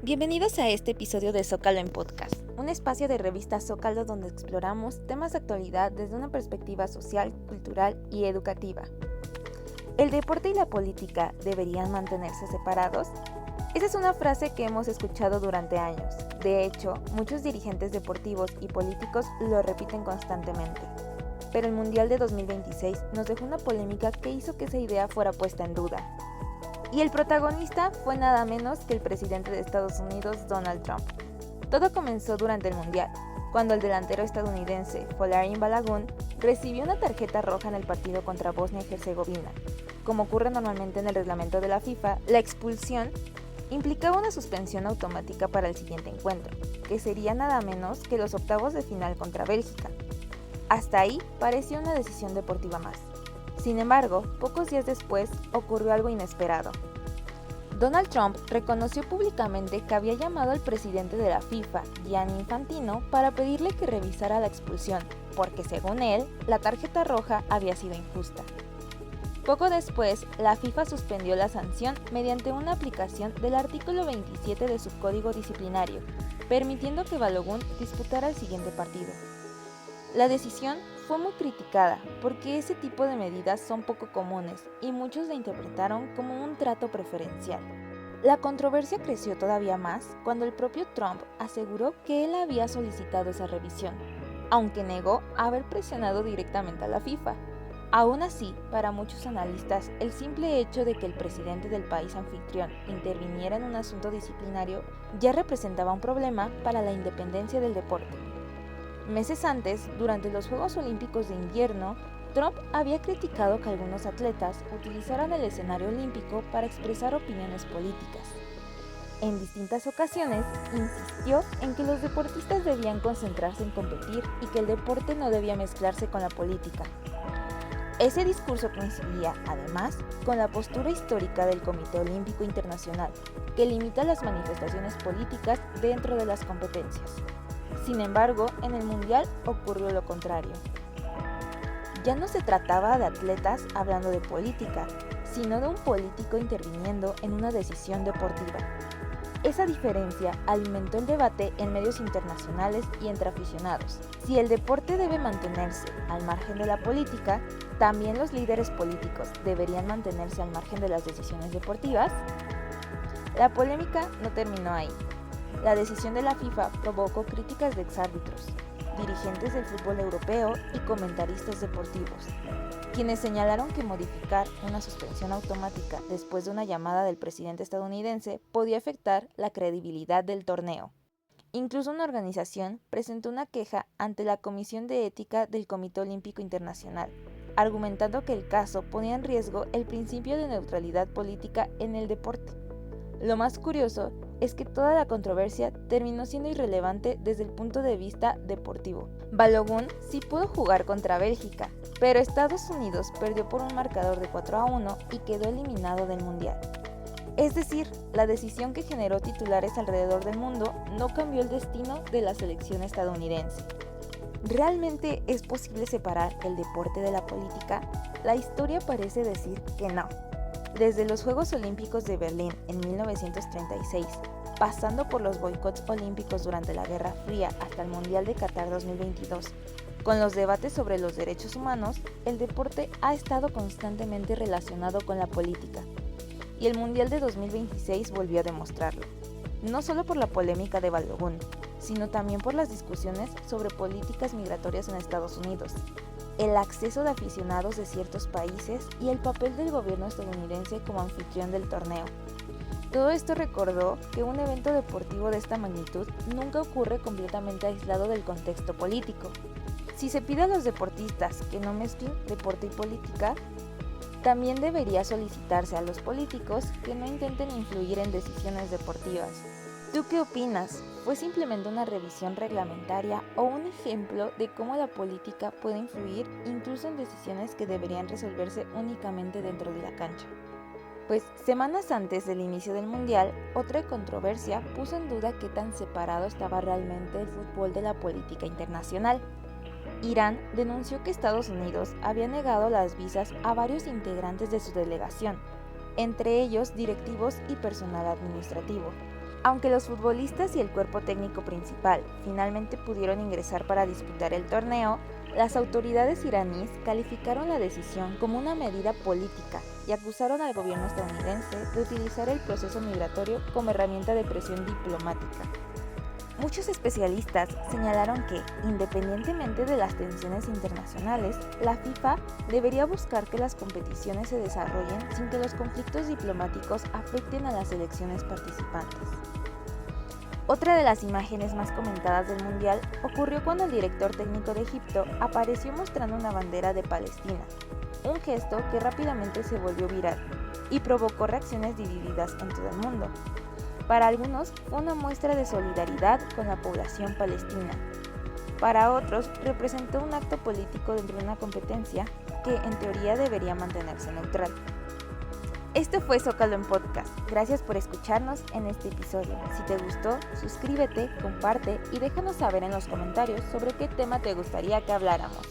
Bienvenidos a este episodio de Zócalo en Podcast, un espacio de revista Zócalo donde exploramos temas de actualidad desde una perspectiva social, cultural y educativa. ¿El deporte y la política deberían mantenerse separados? Esa es una frase que hemos escuchado durante años. De hecho, muchos dirigentes deportivos y políticos lo repiten constantemente. Pero el Mundial de 2026 nos dejó una polémica que hizo que esa idea fuera puesta en duda. Y el protagonista fue nada menos que el presidente de Estados Unidos, Donald Trump. Todo comenzó durante el Mundial, cuando el delantero estadounidense Folarin Balogun recibió una tarjeta roja en el partido contra Bosnia y Herzegovina. Como ocurre normalmente en el reglamento de la FIFA, la expulsión implicaba una suspensión automática para el siguiente encuentro, que sería nada menos que los octavos de final contra Bélgica. Hasta ahí parecía una decisión deportiva más. Sin embargo, pocos días después ocurrió algo inesperado. Donald Trump reconoció públicamente que había llamado al presidente de la FIFA, Gianni Infantino, para pedirle que revisara la expulsión, porque según él, la tarjeta roja había sido injusta. Poco después, la FIFA suspendió la sanción mediante una aplicación del artículo 27 de su código disciplinario, permitiendo que Balogun disputara el siguiente partido. La decisión fue muy criticada porque ese tipo de medidas son poco comunes y muchos la interpretaron como un trato preferencial. La controversia creció todavía más cuando el propio Trump aseguró que él había solicitado esa revisión, aunque negó haber presionado directamente a la FIFA. Aún así, para muchos analistas, el simple hecho de que el presidente del país anfitrión interviniera en un asunto disciplinario ya representaba un problema para la independencia del deporte. Meses antes, durante los Juegos Olímpicos de Invierno, Trump había criticado que algunos atletas utilizaran el escenario olímpico para expresar opiniones políticas. En distintas ocasiones, insistió en que los deportistas debían concentrarse en competir y que el deporte no debía mezclarse con la política. Ese discurso coincidía, además, con la postura histórica del Comité Olímpico Internacional, que limita las manifestaciones políticas dentro de las competencias. Sin embargo, en el Mundial ocurrió lo contrario. Ya no se trataba de atletas hablando de política, sino de un político interviniendo en una decisión deportiva. Esa diferencia alimentó el debate en medios internacionales y entre aficionados. Si el deporte debe mantenerse al margen de la política, ¿también los líderes políticos deberían mantenerse al margen de las decisiones deportivas? La polémica no terminó ahí. La decisión de la FIFA provocó críticas de exárbitros, dirigentes del fútbol europeo y comentaristas deportivos, quienes señalaron que modificar una suspensión automática después de una llamada del presidente estadounidense podía afectar la credibilidad del torneo. Incluso una organización presentó una queja ante la Comisión de Ética del Comité Olímpico Internacional, argumentando que el caso ponía en riesgo el principio de neutralidad política en el deporte. Lo más curioso es que toda la controversia terminó siendo irrelevante desde el punto de vista deportivo. Balogun sí pudo jugar contra Bélgica, pero Estados Unidos perdió por un marcador de 4-1 y quedó eliminado del Mundial. Es decir, la decisión que generó titulares alrededor del mundo no cambió el destino de la selección estadounidense. ¿Realmente es posible separar el deporte de la política? La historia parece decir que no. Desde los Juegos Olímpicos de Berlín en 1936, pasando por los boicots olímpicos durante la Guerra Fría hasta el Mundial de Qatar 2022, con los debates sobre los derechos humanos, el deporte ha estado constantemente relacionado con la política. Y el Mundial de 2026 volvió a demostrarlo, no solo por la polémica de Balogun, sino también por las discusiones sobre políticas migratorias en Estados Unidos, el acceso de aficionados de ciertos países y el papel del gobierno estadounidense como anfitrión del torneo. Todo esto recordó que un evento deportivo de esta magnitud nunca ocurre completamente aislado del contexto político. Si se pide a los deportistas que no mezclen deporte y política, también debería solicitarse a los políticos que no intenten influir en decisiones deportivas. ¿Tú qué opinas? ¿Fue simplemente una revisión reglamentaria o un ejemplo de cómo la política puede influir incluso en decisiones que deberían resolverse únicamente dentro de la cancha? Pues semanas antes del inicio del Mundial, otra controversia puso en duda qué tan separado estaba realmente el fútbol de la política internacional. Irán denunció que Estados Unidos había negado las visas a varios integrantes de su delegación, entre ellos directivos y personal administrativo, Aunque los futbolistas y el cuerpo técnico principal finalmente pudieron ingresar para disputar el torneo, las autoridades iraníes calificaron la decisión como una medida política y acusaron al gobierno estadounidense de utilizar el proceso migratorio como herramienta de presión diplomática. Muchos especialistas señalaron que, independientemente de las tensiones internacionales, la FIFA debería buscar que las competiciones se desarrollen sin que los conflictos diplomáticos afecten a las selecciones participantes. Otra de las imágenes más comentadas del Mundial ocurrió cuando el director técnico de Egipto apareció mostrando una bandera de Palestina, un gesto que rápidamente se volvió viral y provocó reacciones divididas en todo el mundo. Para algunos fue una muestra de solidaridad con la población palestina. Para otros representó un acto político dentro de una competencia que en teoría debería mantenerse neutral. Esto fue Zócalo en Podcast. Gracias por escucharnos en este episodio. Si te gustó, suscríbete, comparte y déjanos saber en los comentarios sobre qué tema te gustaría que habláramos.